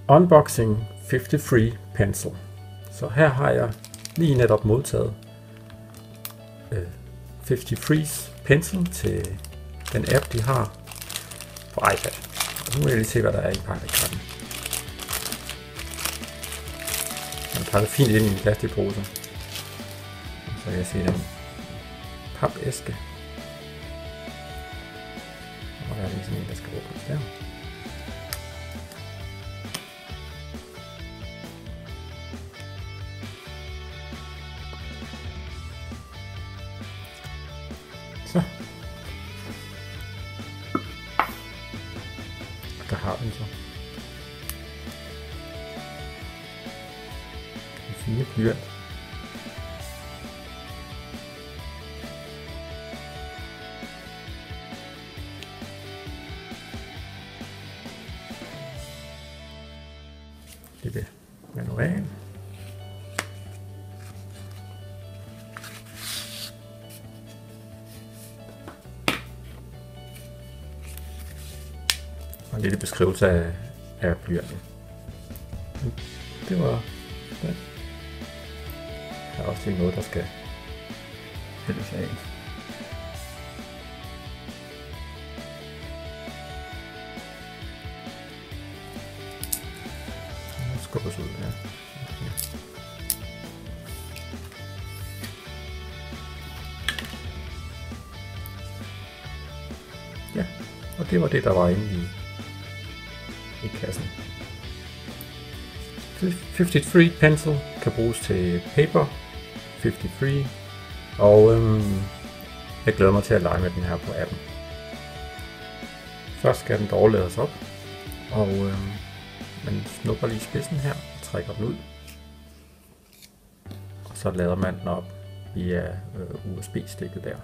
Unboxing 53 Pencil. Så her har jeg lige netop modtaget 53's Pencil til den app, de har på iPad. Og nu vil jeg lige se, hvad der er i pakkekarten. Den er pakket fint ind i en plastikpose. Så kan jeg se den papæske. Og der er lige sådan en, der skal åbnes der. Så. Og der har den så. En fine blyant. Lille manual. Og en lille beskrivelse af blyanten. Det var det. Der er også lige noget, der skal hældes af. Skubbes ud her. Ja, og det var det, der var inde i kassen. 53 Pencil kan bruges til paper 53, og jeg glæder mig til at lege med den her på appen. Først skal den dog lades op, og man snupper lige spidsen her og trækker den ud, og så lader man den op via USB-stikket der.